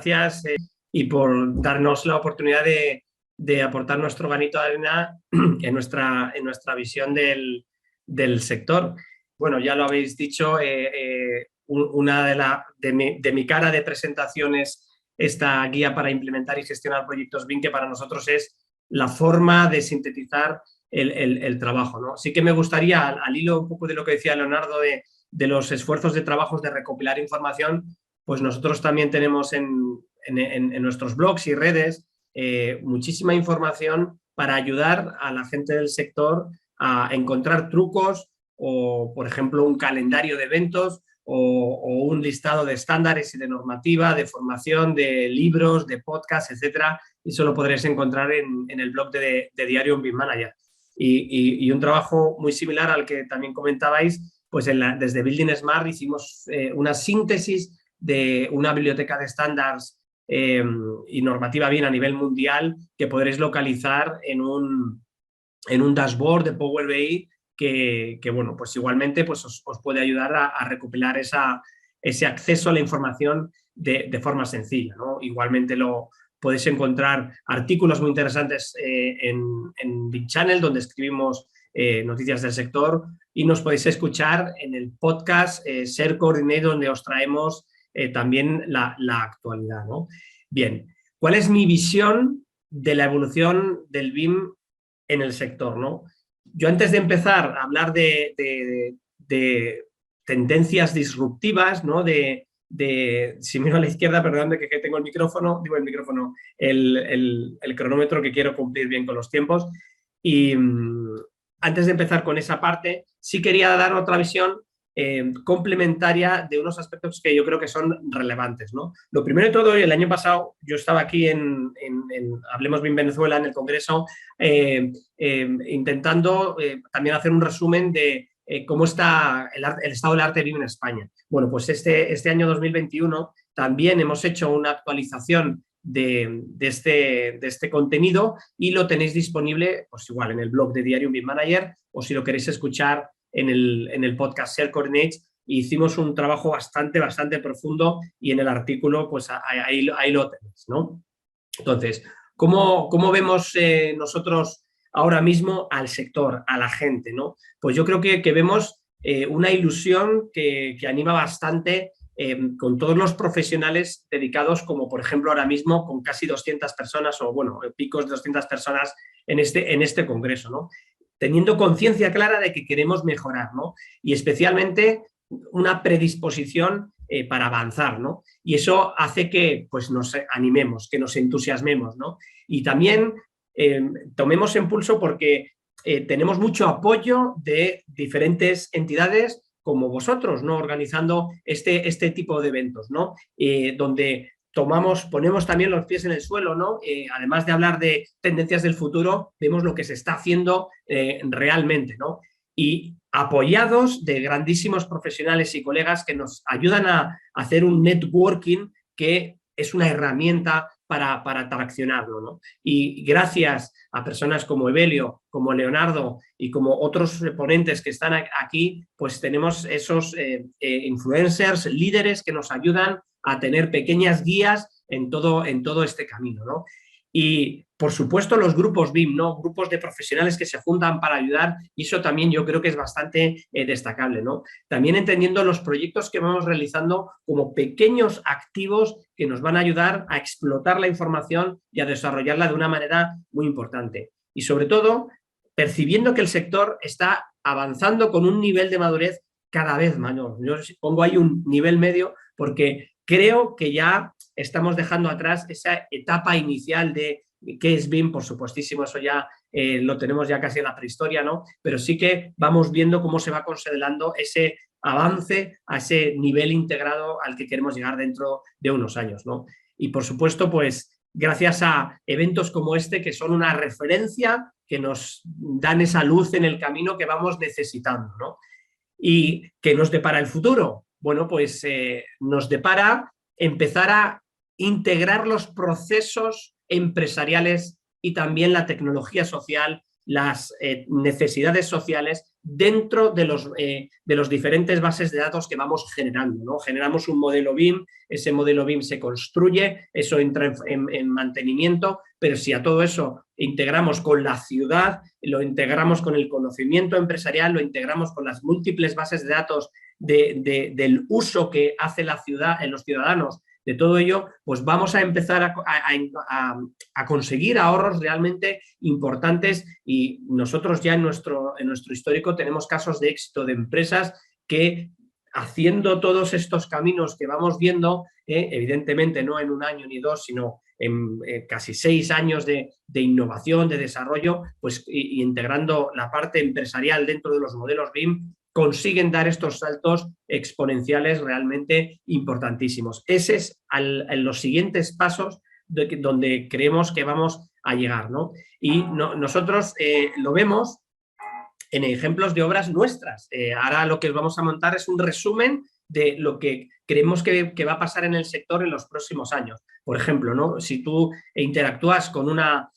gracias y por darnos la oportunidad de aportar nuestro granito de arena en nuestra visión del sector. Bueno, ya lo habéis dicho, una de mi cara de presentaciones, esta guía para implementar y gestionar proyectos BIM, que para nosotros es la forma de sintetizar el trabajo, ¿no? Sí que me gustaría, al hilo un poco de lo que decía Leonardo, de los esfuerzos de trabajos de recopilar información, pues nosotros también tenemos en nuestros blogs y redes muchísima información para ayudar a la gente del sector a encontrar trucos o, por ejemplo, un calendario de eventos o un listado de estándares y de normativa, de formación, de libros, de podcasts, etcétera. Y eso lo podréis encontrar en el blog de Diario BIM Manager. Y un trabajo muy similar al que también comentabais, pues desde Building Smart hicimos una síntesis de una biblioteca de estándares y normativa BIM a nivel mundial que podréis localizar en un dashboard de Power BI que bueno, pues igualmente pues os puede ayudar a recopilar ese acceso a la información de forma sencilla, ¿no? Igualmente podéis encontrar artículos muy interesantes en Big Channel, donde escribimos noticias del sector, y nos podéis escuchar en el podcast Share Coordinate, donde os traemos también la actualidad, ¿no? Bien, ¿cuál es mi visión de la evolución del BIM en el sector, ¿no? Yo, antes de empezar a hablar de tendencias disruptivas, ¿no? Si miro a la izquierda, perdón, de que tengo el cronómetro, que quiero cumplir bien con los tiempos. Y antes de empezar con esa parte, sí quería dar otra visión complementaria de unos aspectos que yo creo que son relevantes, ¿no? Lo primero de todo, el año pasado yo estaba aquí en Hablemos BIM Venezuela, en el Congreso, intentando también hacer un resumen de cómo está el estado del arte BIM en España. Bueno, pues este año 2021 también hemos hecho una actualización de este contenido, y lo tenéis disponible, pues igual, en el blog de Diario BIM Manager, o si lo queréis escuchar en el podcast Share Coordinate. Hicimos un trabajo bastante profundo, y en el artículo pues ahí lo tenéis, ¿no? Entonces, ¿cómo vemos nosotros ahora mismo al sector, a la gente, ¿no? Pues yo creo que vemos una ilusión que anima bastante con todos los profesionales dedicados, como por ejemplo ahora mismo con casi 200 personas, o bueno, picos de 200 personas en este congreso, ¿no? Teniendo conciencia clara de que queremos mejorar, ¿no? Y especialmente una predisposición para avanzar, ¿no? Y eso hace que pues, nos animemos, que nos entusiasmemos, ¿no? Y también tomemos impulso porque tenemos mucho apoyo de diferentes entidades como vosotros, ¿no? Organizando este tipo de eventos, ¿no? Donde ponemos también los pies en el suelo, ¿no? Además de hablar de tendencias del futuro, vemos lo que se está haciendo realmente, ¿no? Y apoyados de grandísimos profesionales y colegas que nos ayudan a hacer un networking que es una herramienta para traccionarlo, ¿no? Y gracias a personas como Evelio, como Leonardo y como otros ponentes que están aquí, pues tenemos esos influencers, líderes que nos ayudan a tener pequeñas guías en todo este camino, ¿no? Y, por supuesto, los grupos BIM, ¿no? Grupos de profesionales que se juntan para ayudar, y eso también yo creo que es bastante destacable, ¿no? También entendiendo los proyectos que vamos realizando como pequeños activos que nos van a ayudar a explotar la información y a desarrollarla de una manera muy importante. Y, sobre todo, percibiendo que el sector está avanzando con un nivel de madurez cada vez mayor. Yo pongo ahí un nivel medio porque creo que ya estamos dejando atrás esa etapa inicial de qué es BIM. Por supuestísimo, eso ya lo tenemos ya casi en la prehistoria, ¿no? Pero sí que vamos viendo cómo se va consolidando ese avance a ese nivel integrado al que queremos llegar dentro de unos años, ¿no? Y, por supuesto, pues gracias a eventos como este, que son una referencia, que nos dan esa luz en el camino que vamos necesitando, ¿no? ¿Y qué nos depara el futuro? Bueno, pues nos depara empezar a integrar los procesos empresariales y también la tecnología social, las necesidades sociales dentro de los diferentes bases de datos que vamos generando, ¿no? Generamos un modelo BIM, ese modelo BIM se construye, eso entra en mantenimiento, pero si a todo eso integramos con la ciudad, lo integramos con el conocimiento empresarial, lo integramos con las múltiples bases de datos del uso que hace la ciudad en los ciudadanos, de todo ello, pues vamos a empezar a conseguir ahorros realmente importantes, y nosotros ya en nuestro histórico tenemos casos de éxito de empresas que, haciendo todos estos caminos que vamos viendo, evidentemente no en un año ni dos, sino en casi 6 años de innovación, de desarrollo, pues y integrando la parte empresarial dentro de los modelos BIM, consiguen dar estos saltos exponenciales realmente importantísimos. Ese es los siguientes pasos donde creemos que vamos a llegar, ¿no? Y nosotros lo vemos en ejemplos de obras nuestras. Ahora lo que vamos a montar es un resumen de lo que creemos que va a pasar en el sector en los próximos años. Por ejemplo, ¿no? Si tú interactúas con una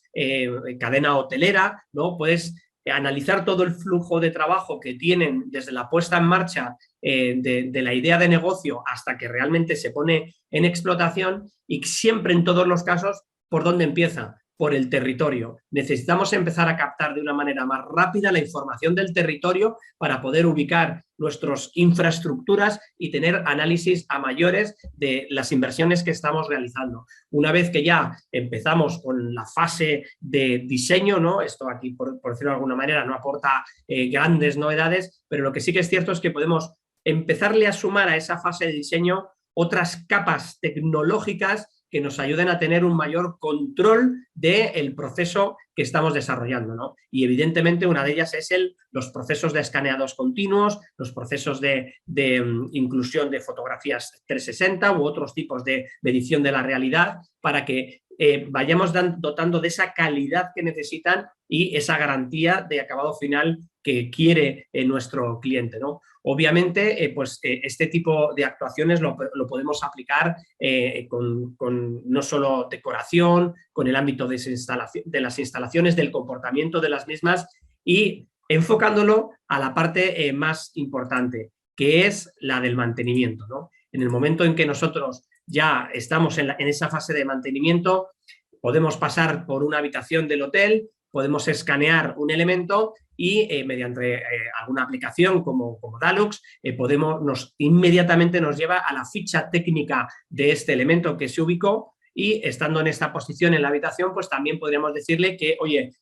cadena hotelera, ¿no? Puedes analizar todo el flujo de trabajo que tienen desde la puesta en marcha de la idea de negocio hasta que realmente se pone en explotación, y siempre en todos los casos, ¿por dónde empieza? Por el territorio. Necesitamos empezar a captar de una manera más rápida la información del territorio para poder ubicar nuestras infraestructuras y tener análisis a mayores de las inversiones que estamos realizando. Una vez que ya empezamos con la fase de diseño, ¿no? Esto aquí, por decirlo de alguna manera, no aporta grandes novedades, pero lo que sí que es cierto es que podemos empezarle a sumar a esa fase de diseño otras capas tecnológicas que nos ayuden a tener un mayor control del proceso que estamos desarrollando, ¿no? Y evidentemente una de ellas es los procesos de escaneados continuos, los procesos de inclusión de fotografías 360 u otros tipos de edición de la realidad, para que vayamos dotando de esa calidad que necesitan y esa garantía de acabado final que quiere nuestro cliente, ¿no? Obviamente, este tipo de actuaciones lo podemos aplicar con no solo decoración, con el ámbito de las instalaciones, del comportamiento de las mismas, y enfocándolo a la parte más importante, que es la del mantenimiento, ¿no? En el momento en que nosotros ya estamos en esa fase de mantenimiento, podemos pasar por una habitación del hotel, podemos escanear un elemento y mediante alguna aplicación como Dalux, inmediatamente nos lleva a la ficha técnica de este elemento que se ubicó, y estando en esta posición en la habitación, pues también podríamos decirle que, oye,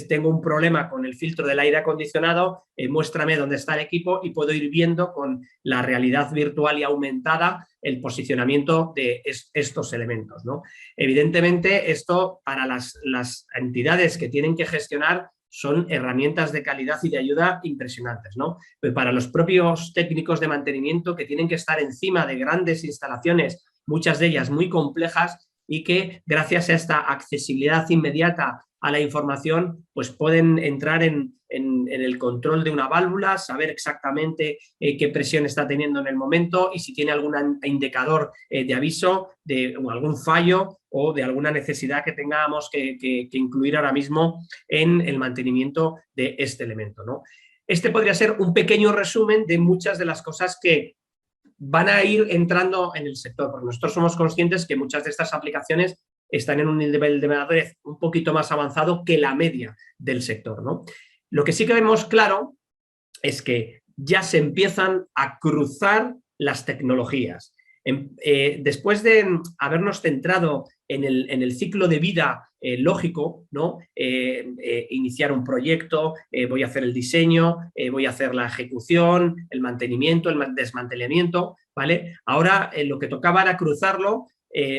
tengo un problema con el filtro del aire acondicionado, muéstrame dónde está el equipo, y puedo ir viendo con la realidad virtual y aumentada el posicionamiento de estos elementos, ¿no? Evidentemente, esto para las entidades que tienen que gestionar son herramientas de calidad y de ayuda impresionantes, ¿no? Pero para los propios técnicos de mantenimiento, que tienen que estar encima de grandes instalaciones, muchas de ellas muy complejas, y que gracias a esta accesibilidad inmediata a la información, pues pueden entrar en el control de una válvula, saber exactamente qué presión está teniendo en el momento, y si tiene algún indicador de aviso de algún fallo o de alguna necesidad que tengamos que incluir ahora mismo en el mantenimiento de este elemento, ¿no? Este podría ser un pequeño resumen de muchas de las cosas que van a ir entrando en el sector, porque nosotros somos conscientes que muchas de estas aplicaciones están en un nivel de madurez un poquito más avanzado que la media del sector, ¿no? Lo que sí que vemos claro es que ya se empiezan a cruzar las tecnologías. Después de habernos centrado en el ciclo de vida lógico, ¿no? Iniciar un proyecto, voy a hacer el diseño, voy a hacer la ejecución, el mantenimiento, el desmantelamiento, ¿vale? Ahora lo que tocaba era cruzarlo,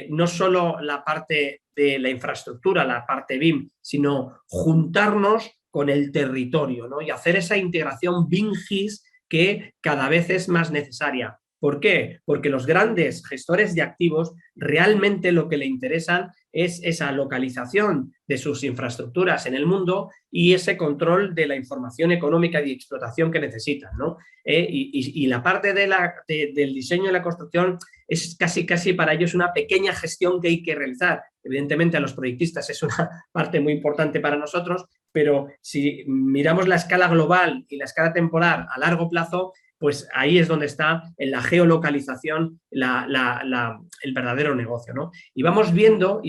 no solo la parte de la infraestructura, la parte BIM, sino juntarnos con el territorio, ¿no? Y hacer esa integración BIM-GIS que cada vez es más necesaria. ¿Por qué? Porque los grandes gestores de activos realmente lo que le interesan es esa localización de sus infraestructuras en el mundo y ese control de la información económica y de explotación que necesitan, ¿no? Y la parte del diseño y la construcción es casi para ellos una pequeña gestión que hay que realizar. Evidentemente a los proyectistas es una parte muy importante para nosotros, pero si miramos la escala global y la escala temporal a largo plazo, pues ahí es donde está en la geolocalización el verdadero negocio, ¿no? Y vamos viendo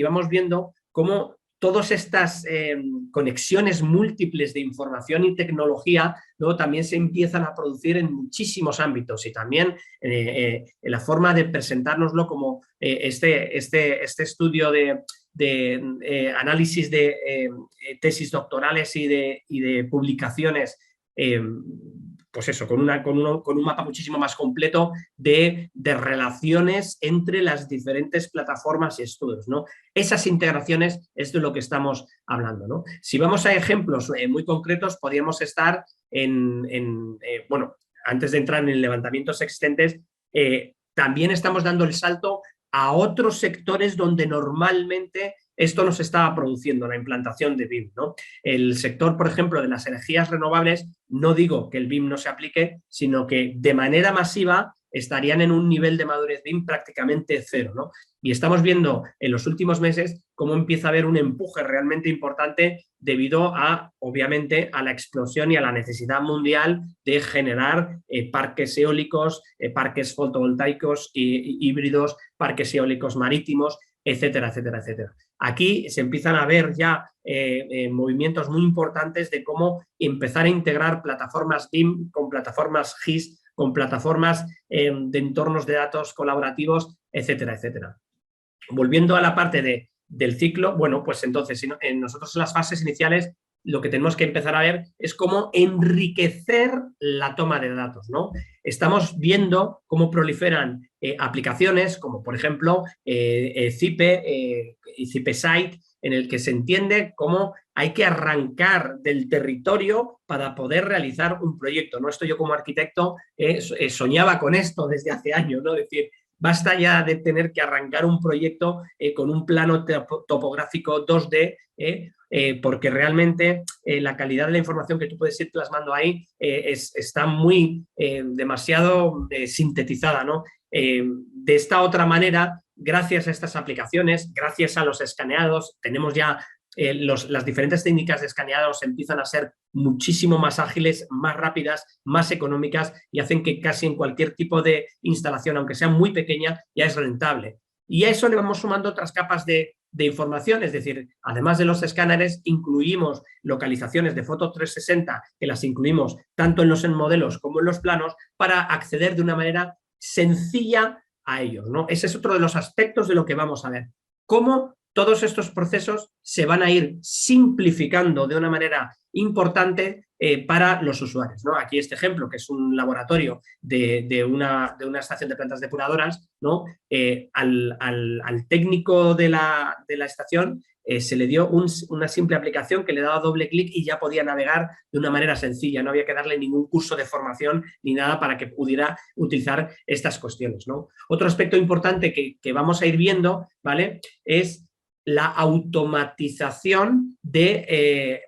cómo todas estas conexiones múltiples de información y tecnología, ¿no?, también se empiezan a producir en muchísimos ámbitos, y también en la forma de presentárnoslo como este estudio de análisis de tesis doctorales y de publicaciones, pues eso, con un mapa muchísimo más completo de relaciones entre las diferentes plataformas y estudios, ¿no? Esas integraciones es de lo que estamos hablando, ¿no? Si vamos a ejemplos muy concretos, podríamos estar bueno, antes de entrar en levantamientos existentes, también estamos dando el salto a otros sectores donde normalmente esto no se estaba produciendo, la implantación de BIM, ¿no? El sector, por ejemplo, de las energías renovables, no digo que el BIM no se aplique, sino que de manera masiva estarían en un nivel de madurez BIM prácticamente cero, ¿no? Y estamos viendo en los últimos meses cómo empieza a haber un empuje realmente importante debido a, obviamente, a la explosión y a la necesidad mundial de generar parques eólicos, parques fotovoltaicos híbridos, parques eólicos marítimos, etcétera, etcétera, etcétera. Aquí se empiezan a ver ya movimientos muy importantes de cómo empezar a integrar plataformas BIM con plataformas GIS, con plataformas de entornos de datos colaborativos, etcétera, etcétera. Volviendo a la parte del ciclo, bueno, pues entonces nosotros en las fases iniciales lo que tenemos que empezar a ver es cómo enriquecer la toma de datos, ¿no? Estamos viendo cómo proliferan aplicaciones como, por ejemplo, Zipe y Zipesite, en el que se entiende cómo hay que arrancar del territorio para poder realizar un proyecto, ¿no? Esto yo como arquitecto soñaba con esto desde hace años, ¿no? Es decir, basta ya de tener que arrancar un proyecto con un plano topográfico 2D, porque realmente la calidad de la información que tú puedes ir plasmando ahí está muy demasiado sintetizada, ¿no? De esta otra manera, gracias a estas aplicaciones, gracias a los escaneados, tenemos ya las diferentes técnicas de escaneados empiezan a ser muchísimo más ágiles, más rápidas, más económicas, y hacen que casi en cualquier tipo de instalación, aunque sea muy pequeña, ya es rentable. Y a eso le vamos sumando otras capas de información, es decir, además de los escáneres, incluimos localizaciones de foto 360, que las incluimos tanto en los modelos como en los planos, para acceder de una manera sencilla a ellos, ¿no? Ese es otro de los aspectos de lo que vamos a ver. Cómo todos estos procesos se van a ir simplificando de una manera importante para los usuarios, ¿no? Aquí este ejemplo, que es un laboratorio de una estación de plantas depuradoras, ¿no? Al técnico de la estación se le dio una simple aplicación que le daba doble clic y ya podía navegar de una manera sencilla, no había que darle ningún curso de formación ni nada para que pudiera utilizar estas cuestiones, ¿no? Otro aspecto importante que vamos a ir viendo, ¿vale?, es la automatización del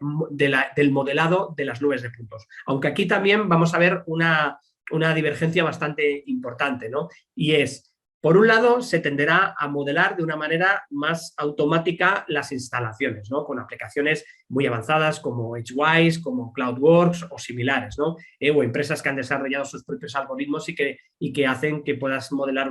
modelado de las nubes de puntos. Aunque aquí también vamos a ver una divergencia bastante importante, ¿no? Y es, por un lado, se tenderá a modelar de una manera más automática las instalaciones, ¿no?, con aplicaciones muy avanzadas como Edgewise, como CloudWorks o similares, ¿no? O empresas que han desarrollado sus propios algoritmos y que hacen que puedas modelar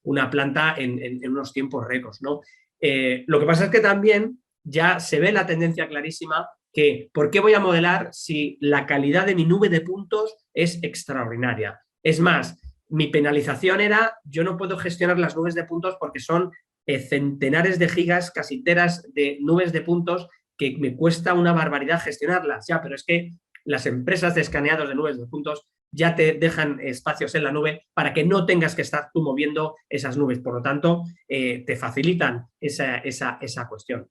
una planta en unos tiempos récords, ¿no? Lo que pasa es que también ya se ve la tendencia clarísima que ¿por qué voy a modelar si la calidad de mi nube de puntos es extraordinaria? Es más, mi penalización era, yo no puedo gestionar las nubes de puntos porque son centenares de gigas, casi teras de nubes de puntos que me cuesta una barbaridad gestionarlas. Ya, pero es que las empresas de escaneados de nubes de puntos ya te dejan espacios en la nube para que no tengas que estar tú moviendo esas nubes. Por lo tanto, te facilitan esa cuestión.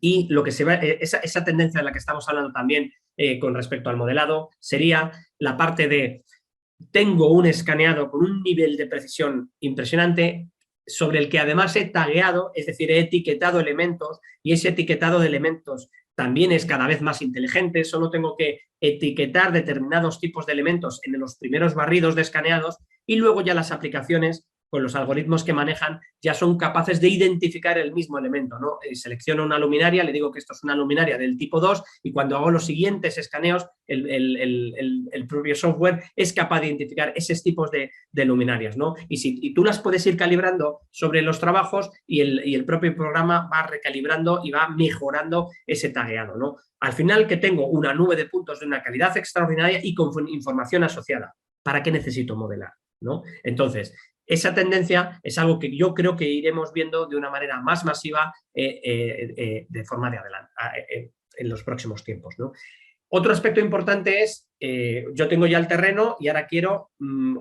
Y lo que se ve, esa tendencia de la que estamos hablando también con respecto al modelado, sería la parte de tengo un escaneado con un nivel de precisión impresionante, sobre el que además he tagueado, es decir, he etiquetado elementos, y ese etiquetado de elementos también es cada vez más inteligente. Solo tengo que etiquetar determinados tipos de elementos en los primeros barridos de escaneados y luego ya las aplicaciones con los algoritmos que manejan, ya son capaces de identificar el mismo elemento, ¿no? Selecciono una luminaria, le digo que esto es una luminaria del tipo 2 y cuando hago los siguientes escaneos, el propio software es capaz de identificar esos tipos de luminarias, ¿no? Y tú las puedes ir calibrando sobre los trabajos y el propio programa va recalibrando y va mejorando ese tagueado, ¿no? Al final que tengo una nube de puntos de una calidad extraordinaria y con información asociada. ¿Para qué necesito modelar? ¿No? Entonces, esa tendencia es algo que yo creo que iremos viendo de una manera más masiva de forma de adelante en los próximos tiempos, ¿no? Otro aspecto importante es, yo tengo ya el terreno y ahora quiero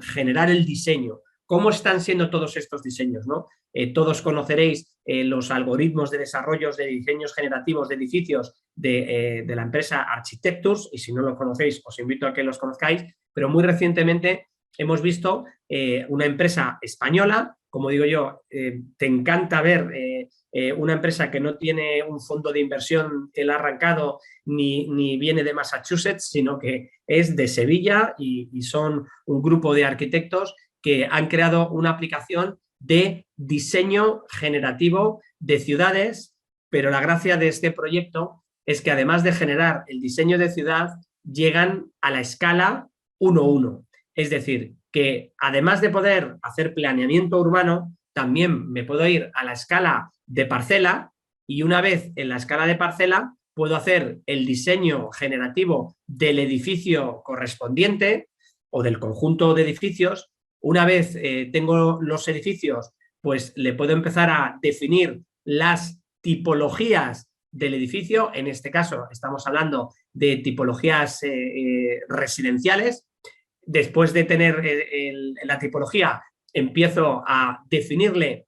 generar el diseño. ¿Cómo están siendo todos estos diseños, ¿no? Todos conoceréis los algoritmos de desarrollos de diseños generativos de edificios de la empresa Architectures, y si no lo conocéis, os invito a que los conozcáis, pero muy recientemente hemos visto una empresa española, como digo yo, te encanta ver una empresa que no tiene un fondo de inversión que la ha arrancado ni viene de Massachusetts, sino que es de Sevilla y son un grupo de arquitectos que han creado una aplicación de diseño generativo de ciudades, pero la gracia de este proyecto es que además de generar el diseño de ciudad, llegan a la escala 1:1. Es decir, que además de poder hacer planeamiento urbano, también me puedo ir a la escala de parcela y una vez en la escala de parcela puedo hacer el diseño generativo del edificio correspondiente o del conjunto de edificios. Una vez tengo los edificios, pues le puedo empezar a definir las tipologías del edificio. En este caso estamos hablando de tipologías residenciales. Después de tener la tipología, empiezo a definirle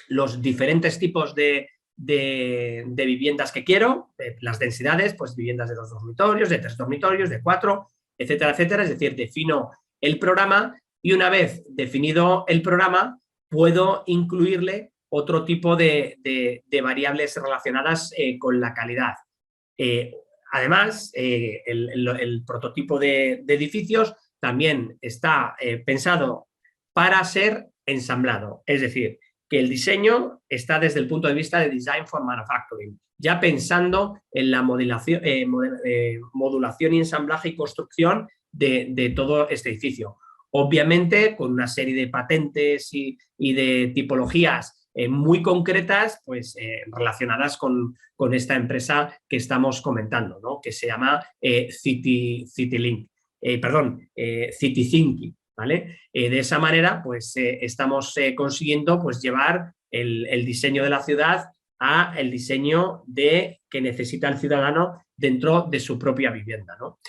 los diferentes tipos de viviendas que quiero, las densidades, pues viviendas de 2 dormitorios, de 3 dormitorios, de 4, etcétera, etcétera. Es decir, defino el programa y una vez definido el programa, puedo incluirle otro tipo de variables relacionadas con la calidad. Además, el prototipo de edificios también está pensado para ser ensamblado, es decir, que el diseño está desde el punto de vista de Design for Manufacturing, ya pensando en la modulación y ensamblaje y construcción de todo este edificio. Obviamente, con una serie de patentes y de tipologías muy concretas, pues relacionadas con esta empresa que estamos comentando, ¿no? Que se llama CityThinking, ¿vale? De esa manera, pues estamos consiguiendo pues, llevar el diseño de la ciudad a el diseño que necesita el ciudadano dentro de su propia vivienda, ¿no?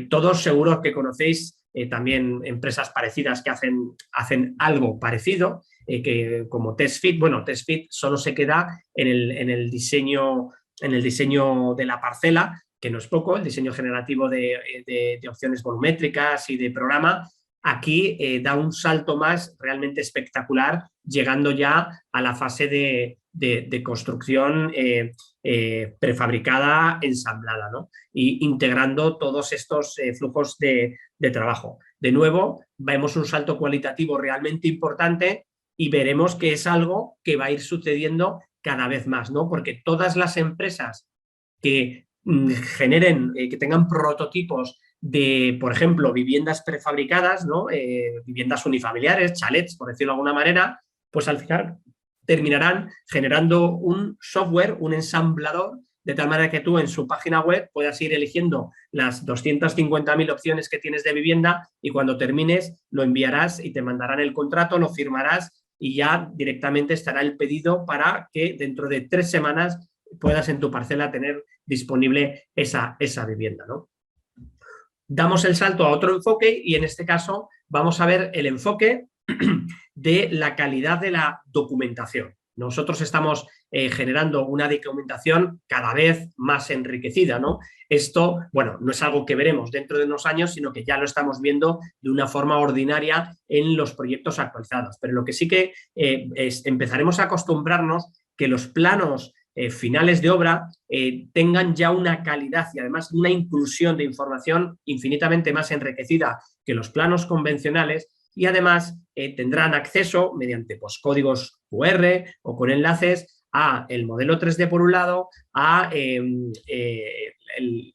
Todos seguros que conocéis también empresas parecidas que hacen algo parecido, que como TestFit, bueno, TestFit solo se queda en el diseño de la parcela, que no es poco, el diseño generativo de opciones volumétricas y de programa. Aquí da un salto más realmente espectacular, llegando ya a la fase de construcción prefabricada, ensamblada, ¿no? Y integrando todos estos flujos de trabajo. De nuevo, vemos un salto cualitativo realmente importante y veremos que es algo que va a ir sucediendo cada vez más, ¿no? Porque todas las empresas que generen, que tengan prototipos de, por ejemplo, viviendas prefabricadas, ¿no? Viviendas unifamiliares, chalets, por decirlo de alguna manera, pues al final terminarán generando un software, un ensamblador, de tal manera que tú en su página web puedas ir eligiendo las 250.000 opciones que tienes de vivienda y cuando termines lo enviarás y te mandarán el contrato, lo firmarás y ya directamente estará el pedido para que dentro de 3 semanas puedas en tu parcela tener disponible esa vivienda, ¿no? Damos el salto a otro enfoque y en este caso vamos a ver el enfoque de la calidad de la documentación. Nosotros estamos generando una documentación cada vez más enriquecida, ¿no? Esto, bueno, no es algo que veremos dentro de unos años, sino que ya lo estamos viendo de una forma ordinaria en los proyectos actualizados. Pero lo que sí que empezaremos a acostumbrarnos que los planos finales de obra tengan ya una calidad y además una inclusión de información infinitamente más enriquecida que los planos convencionales y además tendrán acceso mediante pues, códigos QR o con enlaces a el modelo 3D por un lado, a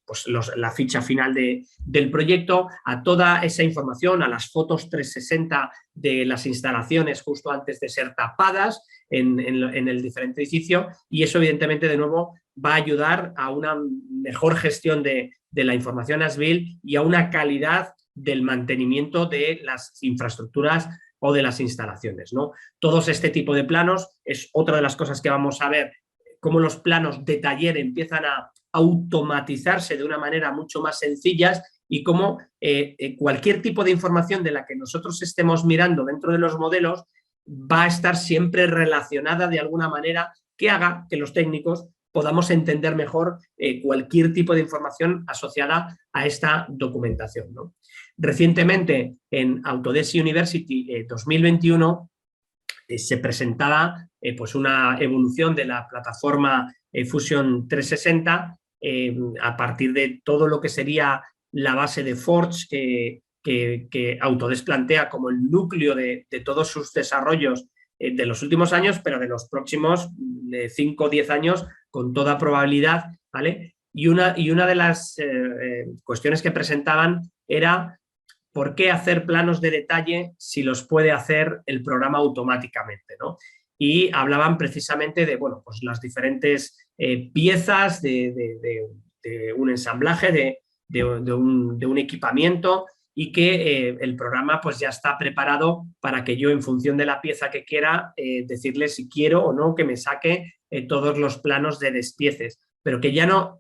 pues la ficha final del proyecto, a toda esa información, a las fotos 360 de las instalaciones justo antes de ser tapadas en el diferente edificio, y eso evidentemente de nuevo va a ayudar a una mejor gestión de la información ASBIL y a una calidad del mantenimiento de las infraestructuras o de las instalaciones, ¿no? Todos este tipo de planos es otra de las cosas que vamos a ver, cómo los planos de taller empiezan a automatizarse de una manera mucho más sencilla y cómo cualquier tipo de información de la que nosotros estemos mirando dentro de los modelos va a estar siempre relacionada de alguna manera que haga que los técnicos podamos entender mejor cualquier tipo de información asociada a esta documentación, ¿no? Recientemente en Autodesk University 2021 se presentaba pues una evolución de la plataforma Fusion 360 a partir de todo lo que sería la base de Forge que Autodesk plantea como el núcleo de todos sus desarrollos de los últimos años, pero de los próximos 5 o 10 años con toda probabilidad, ¿vale? Y una de las cuestiones que presentaban era ¿por qué hacer planos de detalle si los puede hacer el programa automáticamente, ¿no? Y hablaban precisamente de, bueno, pues las diferentes piezas de un ensamblaje, de un equipamiento, y que el programa pues ya está preparado para que yo en función de la pieza que quiera decirle si quiero o no que me saque todos los planos de despieces, pero que ya no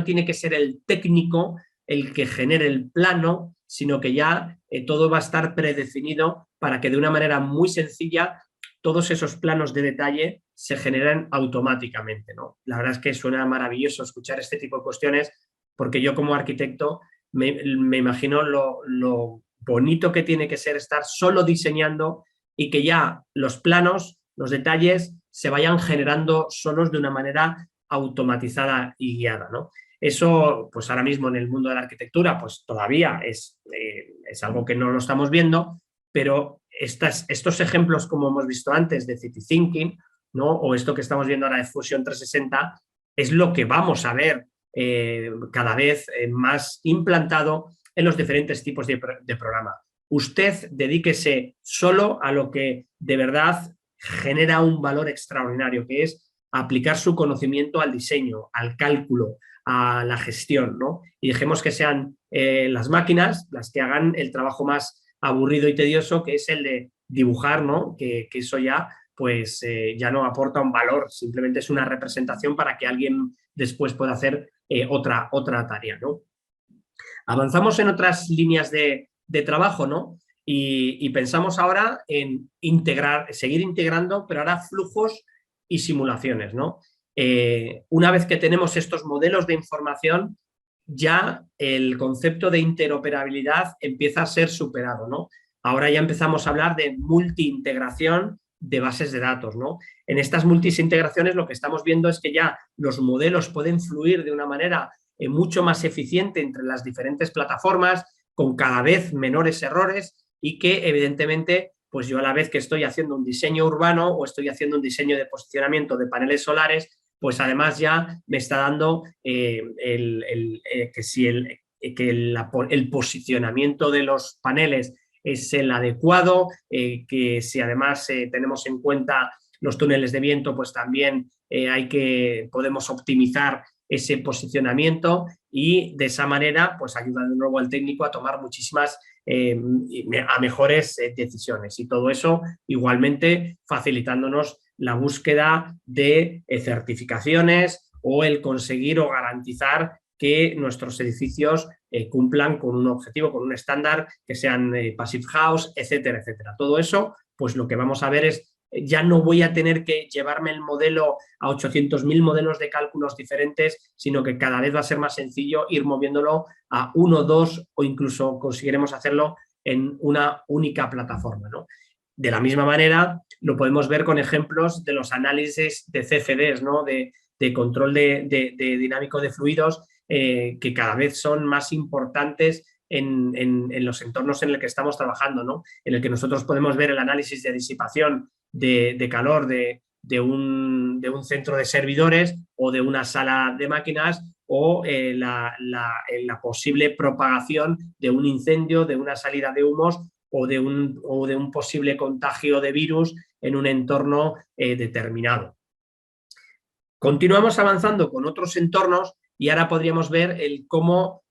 tiene que ser el técnico el que genere el plano, sino que ya todo va a estar predefinido para que de una manera muy sencilla todos esos planos de detalle se generen automáticamente, ¿no? La verdad es que suena maravilloso escuchar este tipo de cuestiones, porque yo como arquitecto me imagino lo bonito que tiene que ser estar solo diseñando y que ya los planos, los detalles se vayan generando solos de una manera automatizada y guiada, ¿no? Eso, pues ahora mismo en el mundo de la arquitectura, pues todavía es algo que no lo estamos viendo, pero estos ejemplos, como hemos visto antes, de City Thinking, ¿no? O esto que estamos viendo ahora de Fusion 360, es lo que vamos a ver cada vez más implantado en los diferentes tipos de programa. Usted dedíquese solo a lo que de verdad genera un valor extraordinario, que es aplicar su conocimiento al diseño, al cálculo, a la gestión, ¿no? Y dejemos que sean las máquinas las que hagan el trabajo más aburrido y tedioso, que es el de dibujar, ¿no? Que eso ya, pues, ya no aporta un valor, simplemente es una representación para que alguien después pueda hacer otra tarea, ¿no? Avanzamos en otras líneas de trabajo, ¿no? Y pensamos ahora en seguir integrando, pero ahora flujos y simulaciones, ¿no? Una vez que tenemos estos modelos de información, ya el concepto de interoperabilidad empieza a ser superado, ¿no? Ahora ya empezamos a hablar de multiintegración de bases de datos, ¿no? En estas multiintegraciones lo que estamos viendo es que ya los modelos pueden fluir de una manera mucho más eficiente entre las diferentes plataformas, con cada vez menores errores, y que evidentemente pues yo a la vez que estoy haciendo un diseño urbano o estoy haciendo un diseño de posicionamiento de paneles solares, pues además ya me está dando que si el posicionamiento de los paneles es el adecuado, que si además tenemos en cuenta los túneles de viento, pues también podemos optimizar ese posicionamiento, y de esa manera pues ayuda de nuevo al técnico a tomar muchísimas a mejores decisiones, y todo eso igualmente facilitándonos la búsqueda de certificaciones o el conseguir o garantizar que nuestros edificios cumplan con un objetivo, con un estándar, que sean Passive House, etcétera, etcétera. Todo eso, pues lo que vamos a ver es ya no voy a tener que llevarme el modelo a 800.000 modelos de cálculos diferentes, sino que cada vez va a ser más sencillo ir moviéndolo a 1, 2 o incluso conseguiremos hacerlo en una única plataforma, ¿no? De la misma manera, lo podemos ver con ejemplos de los análisis de CFDs, ¿no? de control de dinámico de fluidos, que cada vez son más importantes en los entornos en el que estamos trabajando, ¿no? En el que nosotros podemos ver el análisis de disipación de calor de un centro de servidores o de una sala de máquinas, o la posible propagación de un incendio, de una salida de humos o de un posible contagio de virus en un entorno determinado. Continuamos avanzando con otros entornos y ahora podríamos ver cómo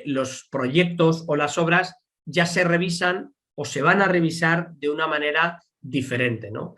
los proyectos o las obras ya se revisan o se van a revisar de una manera diferente, ¿no?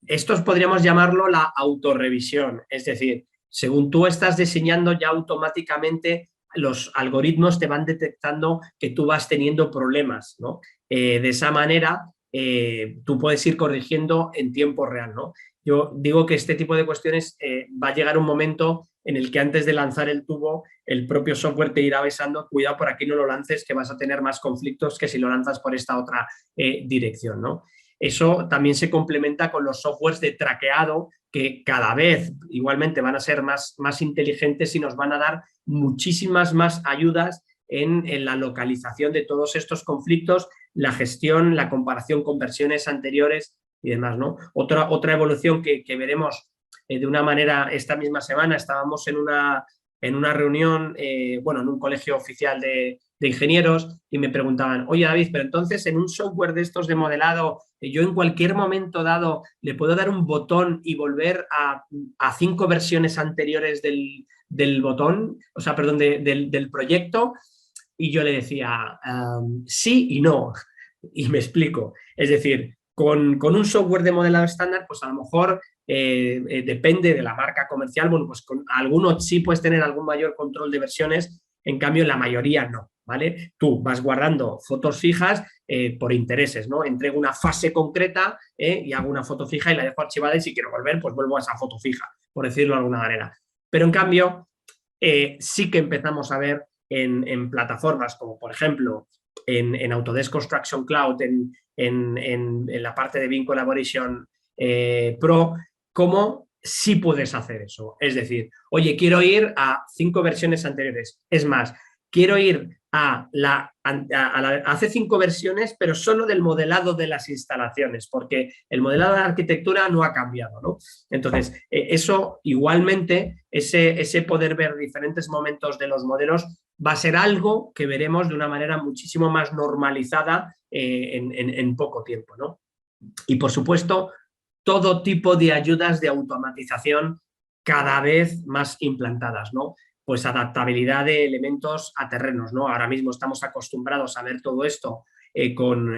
Estos podríamos llamarlo la autorrevisión, es decir, según tú estás diseñando, ya automáticamente los algoritmos te van detectando que tú vas teniendo problemas, ¿no? De esa manera tú puedes ir corrigiendo en tiempo real, ¿no? Yo digo que este tipo de cuestiones va a llegar un momento en el que antes de lanzar el tubo, el propio software te irá avisando: cuidado, por aquí no lo lances, que vas a tener más conflictos que si lo lanzas por esta otra dirección, ¿no? Eso también se complementa con los softwares de traqueado, que cada vez igualmente van a ser más inteligentes y nos van a dar muchísimas más ayudas en la localización de todos estos conflictos, la gestión, la comparación con versiones anteriores y demás, ¿no? Otra evolución que veremos de una manera esta misma semana. Estábamos en una reunión, bueno, en un colegio oficial de ingenieros, y me preguntaban: oye, David, pero entonces en un software de estos de modelado, yo en cualquier momento dado le puedo dar un botón y volver a 5 versiones anteriores del botón, o sea, perdón, del proyecto. Y yo le decía, sí y no, y me explico. Es decir, con un software de modelado estándar, pues a lo mejor depende de la marca comercial, bueno, pues con algunos sí puedes tener algún mayor control de versiones, en cambio la mayoría no, ¿vale? Tú vas guardando fotos fijas por intereses, ¿no? Entrego una fase concreta y hago una foto fija y la dejo archivada, y si quiero volver, pues vuelvo a esa foto fija, por decirlo de alguna manera. Pero en cambio, sí que empezamos a ver en plataformas como, por ejemplo, en Autodesk Construction Cloud, en la parte de BIM Collaboration Pro, cómo sí puedes hacer eso. Es decir, oye, quiero ir a 5 versiones anteriores. Es más, quiero ir hace 5 versiones, pero solo del modelado de las instalaciones, porque el modelado de la arquitectura no ha cambiado, ¿no? Entonces, eso igualmente, ese poder ver diferentes momentos de los modelos, va a ser algo que veremos de una manera muchísimo más normalizada en poco tiempo, ¿no? Y por supuesto, todo tipo de ayudas de automatización cada vez más implantadas, ¿no? Pues adaptabilidad de elementos a terrenos, ¿no? Ahora mismo estamos acostumbrados a ver todo esto con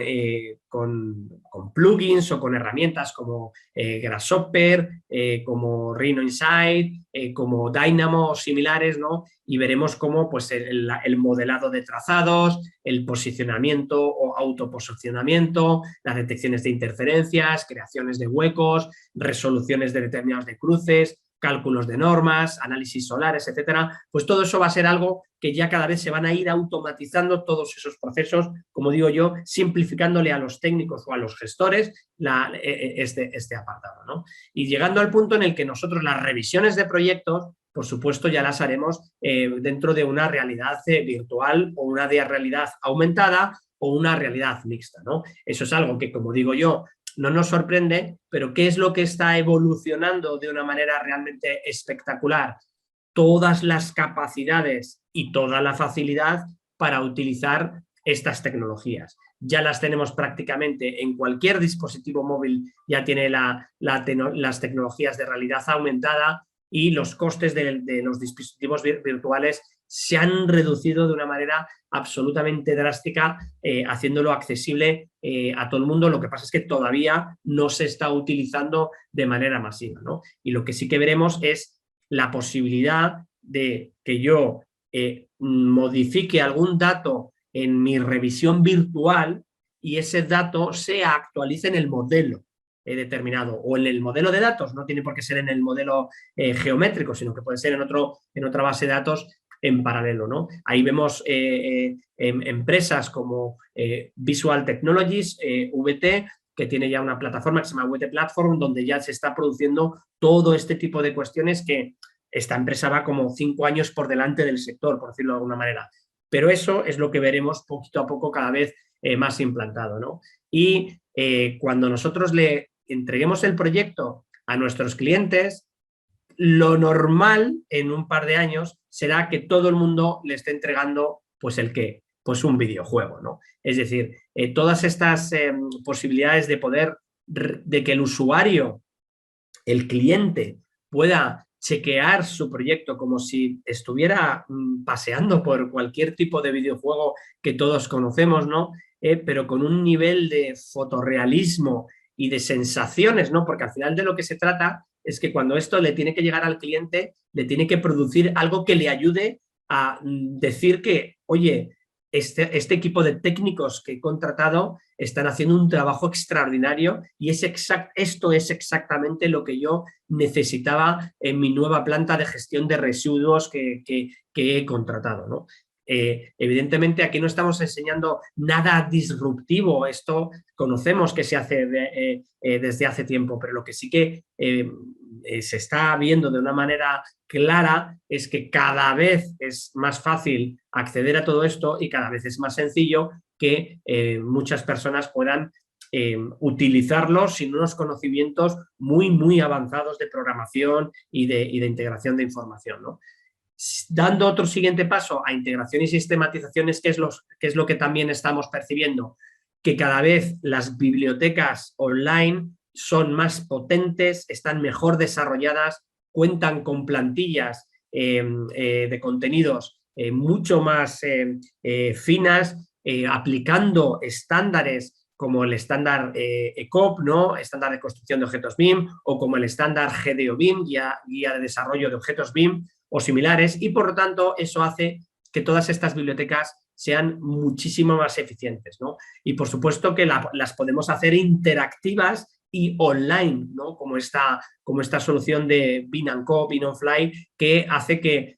plugins o con herramientas como Grasshopper, como Rhino Insight, como Dynamo o similares, ¿no? Y veremos cómo pues, el modelado de trazados, el posicionamiento o autoposicionamiento, las detecciones de interferencias, creaciones de huecos, resoluciones de determinados de cruces, cálculos de normas, análisis solares, etcétera, pues todo eso va a ser algo que ya cada vez se van a ir automatizando todos esos procesos, como digo yo, simplificándole a los técnicos o a los gestores este apartado, ¿no? Y llegando al punto en el que nosotros las revisiones de proyectos, por supuesto, ya las haremos dentro de una realidad virtual o una de realidad aumentada o una realidad mixta, ¿no? Eso es algo que, como digo yo, no nos sorprende, pero ¿qué es lo que está evolucionando de una manera realmente espectacular? Todas las capacidades y toda la facilidad para utilizar estas tecnologías. Ya las tenemos prácticamente en cualquier dispositivo móvil, ya tiene las tecnologías de realidad aumentada, y los costes de los dispositivos virtuales se han reducido de una manera absolutamente drástica, haciéndolo accesible a todo el mundo. Lo que pasa es que todavía no se está utilizando de manera masiva, ¿no? Y lo que sí que veremos es la posibilidad de que yo modifique algún dato en mi revisión virtual y ese dato se actualice en el modelo determinado, o en el modelo de datos. No tiene por qué ser en el modelo geométrico, sino que puede ser en otra base de datos en paralelo, ¿no? Ahí vemos empresas como Visual Technologies, VT, que tiene ya una plataforma que se llama VT Platform, donde ya se está produciendo todo este tipo de cuestiones, que esta empresa va como 5 años por delante del sector, por decirlo de alguna manera. pero eso es lo que veremos poquito a poco cada vez más implantado, ¿no? Y cuando nosotros le entreguemos el proyecto a nuestros clientes, lo normal en un par de años será que todo el mundo le esté entregando pues el qué, pues un videojuego, ¿no? Es decir, todas estas posibilidades de poder, de que el usuario, el cliente, pueda chequear su proyecto como si estuviera paseando por cualquier tipo de videojuego que todos conocemos, ¿no? Pero con un nivel de fotorrealismo y de sensaciones, ¿no? Porque al final de lo que se trata es que cuando esto le tiene que llegar al cliente, le tiene que producir algo que le ayude a decir que, oye, este equipo de técnicos que he contratado están haciendo un trabajo extraordinario y esto es exactamente lo que yo necesitaba en mi nueva planta de gestión de residuos que he contratado, ¿no? Evidentemente aquí no estamos enseñando nada disruptivo, esto conocemos que se hace desde hace tiempo, pero lo que sí que se está viendo de una manera clara es que cada vez es más fácil acceder a todo esto y cada vez es más sencillo que muchas personas puedan utilizarlo sin unos conocimientos muy avanzados de programación y de integración de información, ¿no? Dando otro siguiente paso a integración y sistematizaciones, ¿qué es lo que también estamos percibiendo? Que cada vez las bibliotecas online son más potentes, están mejor desarrolladas, cuentan con plantillas de contenidos mucho más finas, aplicando estándares como el estándar ECOP, ¿no? Estándar de construcción de objetos BIM, o como el estándar GDO BIM, guía de desarrollo de objetos BIM, o similares, y por lo tanto eso hace que todas estas bibliotecas sean muchísimo más eficientes, ¿no? Y por supuesto que las podemos hacer interactivas y online, ¿no? Como esta solución de BIM & Co, BIM on Fly, que hace que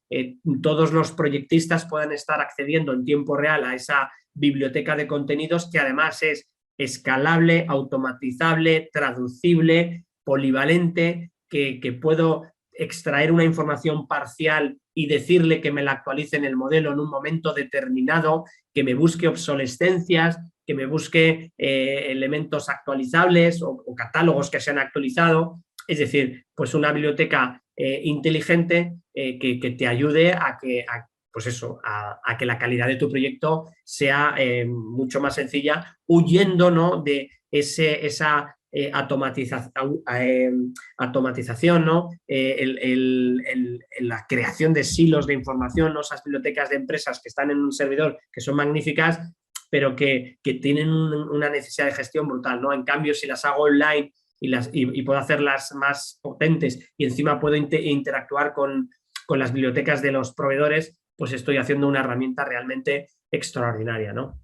todos los proyectistas puedan estar accediendo en tiempo real a esa biblioteca de contenidos, que además es escalable, automatizable, traducible, polivalente, que puedo extraer una información parcial y decirle que me la actualice en el modelo en un momento determinado, que me busque obsolescencias, que me busque elementos actualizables o catálogos que se han actualizado. Es decir, pues una biblioteca inteligente que te ayude a que la calidad de tu proyecto sea mucho más sencilla, huyendo, ¿no?, de esa automatización, ¿no? La creación de silos de información, ¿no? Esas bibliotecas de empresas que están en un servidor que son magníficas, pero que tienen una necesidad de gestión brutal, ¿no? En cambio, si las hago online y puedo hacerlas más potentes y encima puedo interactuar con las bibliotecas de los proveedores, pues estoy haciendo una herramienta realmente extraordinaria, ¿no?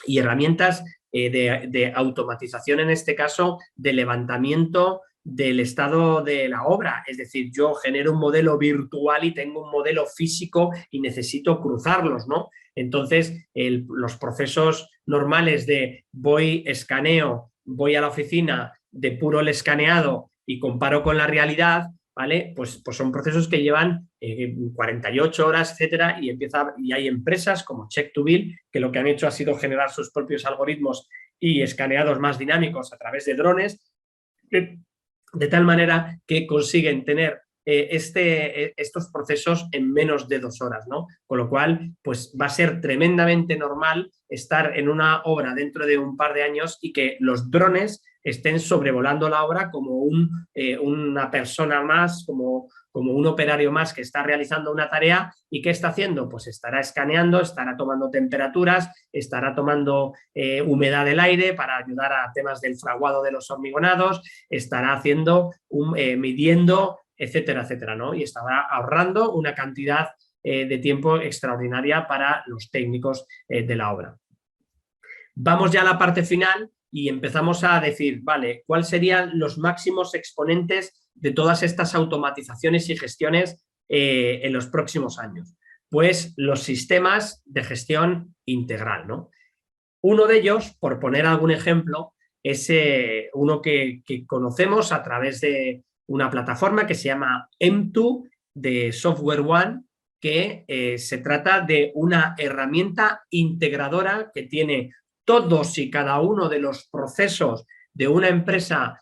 Y herramientas de automatización, en este caso, de levantamiento del estado de la obra. Es decir, yo genero un modelo virtual y tengo un modelo físico y necesito cruzarlos, ¿no? Entonces, los procesos normales de escaneo, voy a la oficina, depuro el escaneado y comparo con la realidad, ¿vale? Pues son procesos que llevan 48 horas, etcétera, y hay empresas como Check2Build que lo que han hecho ha sido generar sus propios algoritmos y escaneados más dinámicos a través de drones, de tal manera que consiguen tener estos procesos en menos de 2 horas, ¿no? Con lo cual, pues va a ser tremendamente normal estar en una obra dentro de un par de años y que los drones estén sobrevolando la obra como una persona más, como un operario más que está realizando una tarea. ¿Y qué está haciendo? Pues estará escaneando, estará tomando temperaturas, estará tomando humedad del aire para ayudar a temas del fraguado de los hormigonados, estará haciendo, midiendo, etcétera, etcétera, ¿no? Y estará ahorrando una cantidad de tiempo extraordinaria para los técnicos de la obra. Vamos ya a la parte final y empezamos a decir, vale, ¿cuáles serían los máximos exponentes de todas estas automatizaciones y gestiones en los próximos años? Pues los sistemas de gestión integral, ¿no? Uno de ellos, por poner algún ejemplo, es uno que conocemos a través de una plataforma que se llama M2 de Software One, que se trata de una herramienta integradora que tiene todos y cada uno de los procesos de una empresa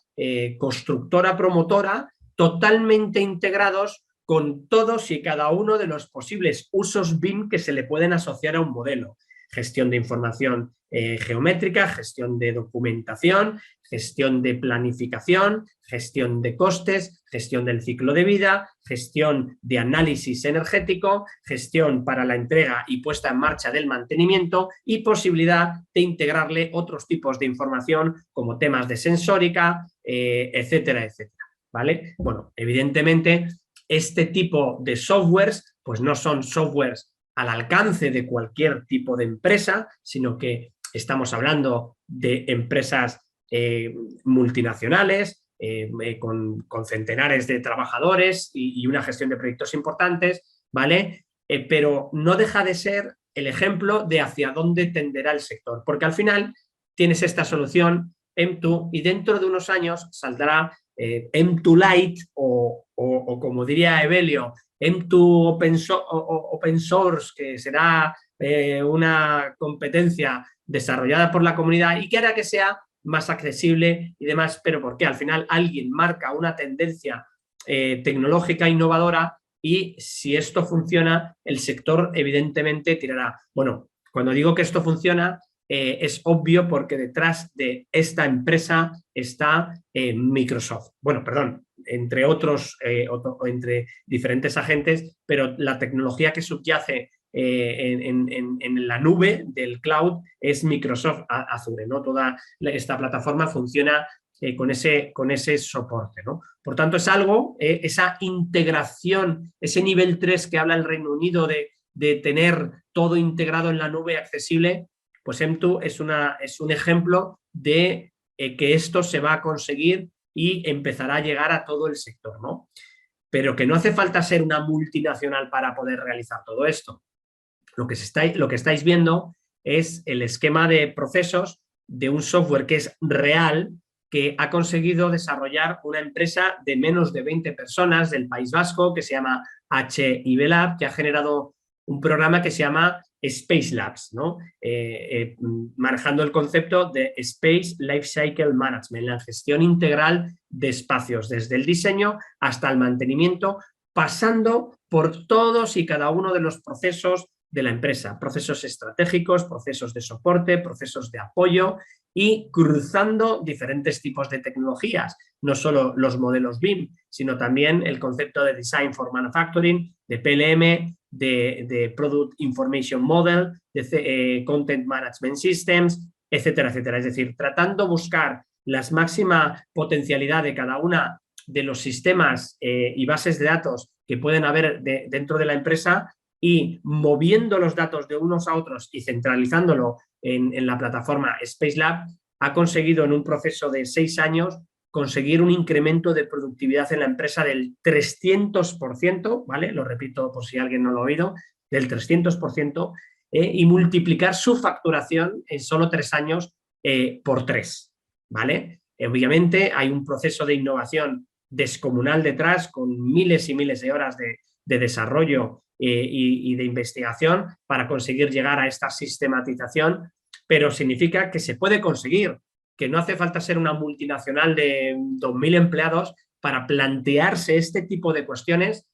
constructora promotora totalmente integrados con todos y cada uno de los posibles usos BIM que se le pueden asociar a un modelo. Gestión de información geométrica, gestión de documentación, gestión de planificación, gestión de costes, gestión del ciclo de vida, gestión de análisis energético, gestión para la entrega y puesta en marcha del mantenimiento y posibilidad de integrarle otros tipos de información como temas de sensórica, etcétera, etcétera. ¿Vale? Bueno, evidentemente este tipo de softwares pues no son softwares al alcance de cualquier tipo de empresa, sino que estamos hablando de empresas multinacionales con centenares de trabajadores y una gestión de proyectos importantes, ¿vale? Pero no deja de ser el ejemplo de hacia dónde tenderá el sector, porque al final tienes esta solución M2 y dentro de unos años saldrá M2 Lite o como diría Evelio, M2 Open Source, que será una competencia desarrollada por la comunidad y que hará que sea más accesible y demás, pero porque al final alguien marca una tendencia tecnológica innovadora y si esto funciona, el sector evidentemente tirará. Bueno, cuando digo que esto funciona, es obvio porque detrás de esta empresa está Microsoft. Bueno, perdón, entre otros, entre diferentes agentes, pero la tecnología que subyace en la nube del cloud es Microsoft Azure, ¿no? Toda esta plataforma funciona con ese soporte, ¿no? Por tanto, es algo, esa integración, ese nivel 3 que habla el Reino Unido de tener todo integrado en la nube accesible, pues M2 es un ejemplo de que esto se va a conseguir y empezará a llegar a todo el sector, ¿no? Pero que no hace falta ser una multinacional para poder realizar todo esto. Lo que estáis viendo es el esquema de procesos de un software que es real, que ha conseguido desarrollar una empresa de menos de 20 personas del País Vasco, que se llama HIB Lab, que ha generado un programa que se llama Space Labs, ¿no? Manejando el concepto de Space Lifecycle Management, la gestión integral de espacios, desde el diseño hasta el mantenimiento, pasando por todos y cada uno de los procesos de la empresa, procesos estratégicos, procesos de soporte, procesos de apoyo y cruzando diferentes tipos de tecnologías, no solo los modelos BIM, sino también el concepto de Design for Manufacturing, de PLM, de Product Information Model, de Content Management Systems, etcétera, etcétera. Es decir, tratando de buscar la máxima potencialidad de cada una de los sistemas y bases de datos que pueden haber dentro de la empresa y moviendo los datos de unos a otros y centralizándolo en la plataforma Space Lab, ha conseguido en un proceso de 6 años conseguir un incremento de productividad en la empresa del 300%, ¿vale? Lo repito por si alguien no lo ha oído, del 300%, y multiplicar su facturación en solo 3 años por 3, ¿vale? Obviamente hay un proceso de innovación descomunal detrás con miles y miles de horas de desarrollo y de investigación para conseguir llegar a esta sistematización, pero significa que se puede conseguir, que no hace falta ser una multinacional de 2.000 empleados para plantearse este tipo de cuestiones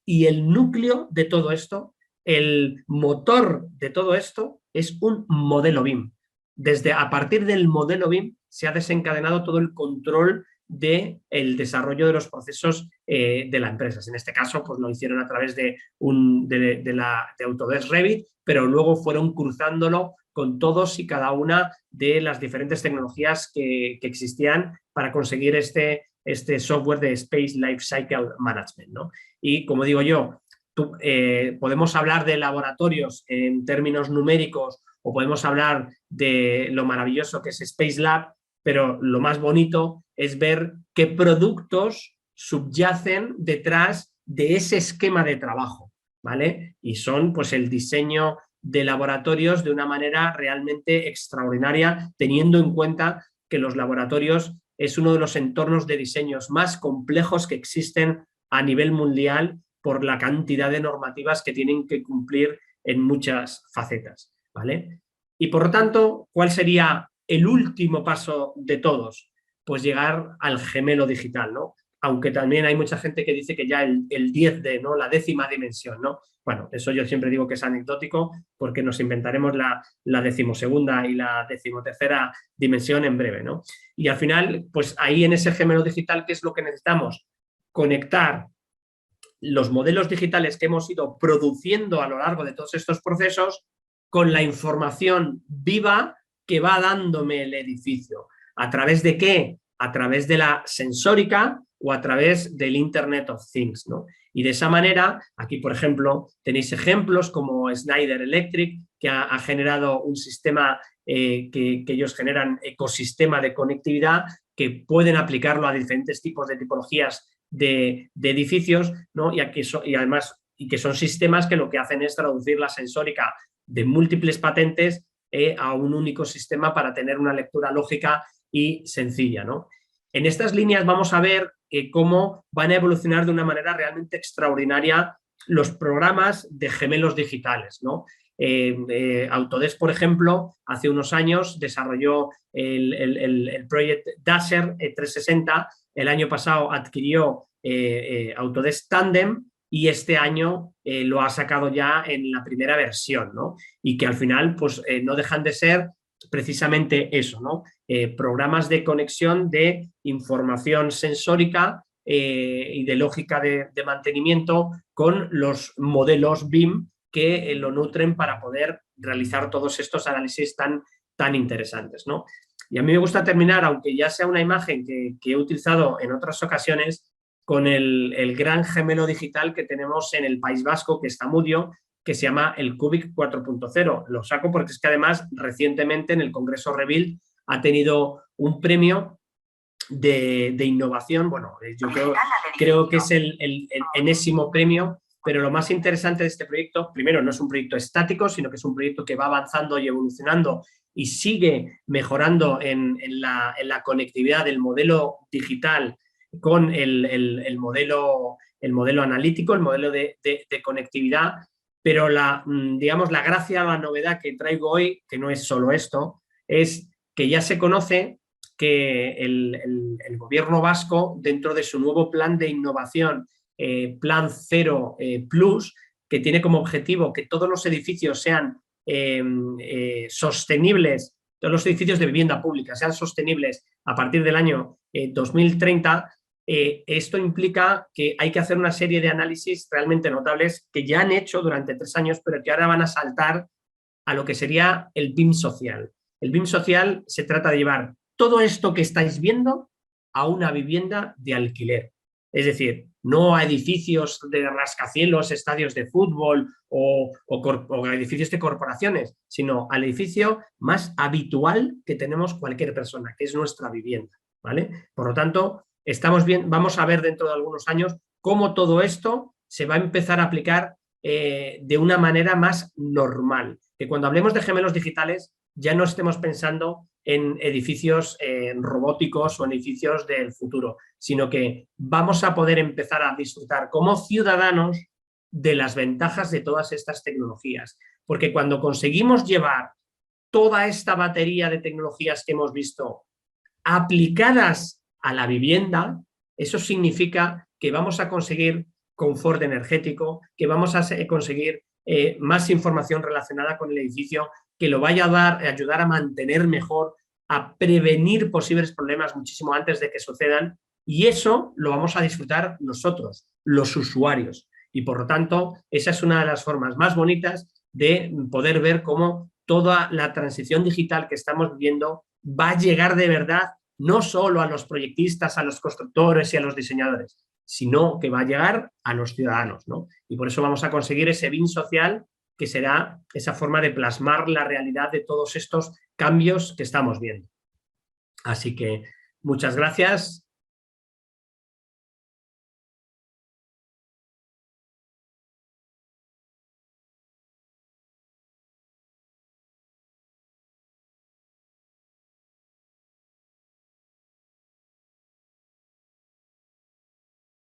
y el núcleo de todo esto, el motor de todo esto es un modelo BIM. A partir del modelo BIM se ha desencadenado todo el control del desarrollo de los procesos de la empresa. En este caso, pues lo hicieron a través de Autodesk Revit, pero luego fueron cruzándolo con todos y cada una de las diferentes tecnologías que existían para conseguir este software de Space Lifecycle Management, ¿no? Y como digo yo, podemos hablar de laboratorios en términos numéricos o podemos hablar de lo maravilloso que es Space Lab, pero lo más bonito es ver qué productos subyacen detrás de ese esquema de trabajo, ¿vale? Y son pues el diseño de laboratorios de una manera realmente extraordinaria, teniendo en cuenta que los laboratorios es uno de los entornos de diseños más complejos que existen a nivel mundial, por la cantidad de normativas que tienen que cumplir en muchas facetas, ¿vale? Y por lo tanto, ¿cuál sería el último paso de todos? Pues llegar al gemelo digital, ¿no? Aunque también hay mucha gente que dice que ya el 10D, ¿no? La 10ª dimensión, ¿no? Bueno, eso yo siempre digo que es anecdótico porque nos inventaremos la 12ª y la 13ª dimensión en breve, ¿no? Y al final, pues ahí en ese gemelo digital, ¿qué es lo que necesitamos? Conectar los modelos digitales que hemos ido produciendo a lo largo de todos estos procesos con la información viva que va dándome el edificio. ¿A través de qué? A través de la sensórica o a través del Internet of Things, ¿no? Y de esa manera, aquí por ejemplo, tenéis ejemplos como Schneider Electric, que ha generado un sistema que ellos generan ecosistema de conectividad que pueden aplicarlo a diferentes tipos de tipologías de edificios, ¿no? Y además que son sistemas que lo que hacen es traducir la sensórica de múltiples patentes a un único sistema para tener una lectura lógica y sencilla, ¿no? En estas líneas vamos a ver cómo van a evolucionar de una manera realmente extraordinaria los programas de gemelos digitales, ¿no? Autodesk, por ejemplo, hace unos años desarrolló el Project Dasher 360, el año pasado adquirió Autodesk Tandem y este año lo ha sacado ya en la primera versión, ¿no? Y que al final pues no dejan de ser precisamente eso, ¿no? Programas de conexión de información sensórica y de lógica de mantenimiento con los modelos BIM que lo nutren para poder realizar todos estos análisis tan interesantes, ¿no? Y a mí me gusta terminar, aunque ya sea una imagen que he utilizado en otras ocasiones, con el gran gemelo digital que tenemos en el País Vasco, que está Mudio, que se llama el Cubic 4.0. Lo saco porque es que además recientemente en el Congreso Rebuild ha tenido un premio de innovación. Bueno, yo creo que es el enésimo premio, pero lo más interesante de este proyecto, primero, no es un proyecto estático, sino que es un proyecto que va avanzando y evolucionando y sigue mejorando en la conectividad del modelo digital con el modelo analítico, el modelo de conectividad, pero digamos, la gracia, la novedad que traigo hoy, que no es solo esto, es que ya se conoce que el gobierno vasco, dentro de su nuevo plan de innovación, Plan Cero Plus, que tiene como objetivo que todos los edificios sean sostenibles, todos los edificios de vivienda pública sean sostenibles a partir del año 2030, esto implica que hay que hacer una serie de análisis realmente notables que ya han hecho durante 3 años, pero que ahora van a saltar a lo que sería el BIM social. El BIM social se trata de llevar todo esto que estáis viendo a una vivienda de alquiler. Es decir, no a edificios de rascacielos, estadios de fútbol o edificios de corporaciones, sino al edificio más habitual que tenemos cualquier persona, que es nuestra vivienda, ¿vale? Por lo tanto, vamos a ver dentro de algunos años cómo todo esto se va a empezar a aplicar de una manera más normal. Que cuando hablemos de gemelos digitales ya no estemos pensando en edificios robóticos o en edificios del futuro, sino que vamos a poder empezar a disfrutar como ciudadanos de las ventajas de todas estas tecnologías. Porque cuando conseguimos llevar toda esta batería de tecnologías que hemos visto aplicadas a la vivienda, eso significa que vamos a conseguir confort energético, que vamos a conseguir más información relacionada con el edificio, que lo vaya a ayudar a mantener mejor, a prevenir posibles problemas muchísimo antes de que sucedan, y eso lo vamos a disfrutar nosotros, los usuarios. Y por lo tanto, esa es una de las formas más bonitas de poder ver cómo toda la transición digital que estamos viviendo va a llegar de verdad no solo a los proyectistas, a los constructores y a los diseñadores, sino que va a llegar a los ciudadanos, ¿no? Y por eso vamos a conseguir ese BIM social, que será esa forma de plasmar la realidad de todos estos cambios que estamos viendo. Así que muchas gracias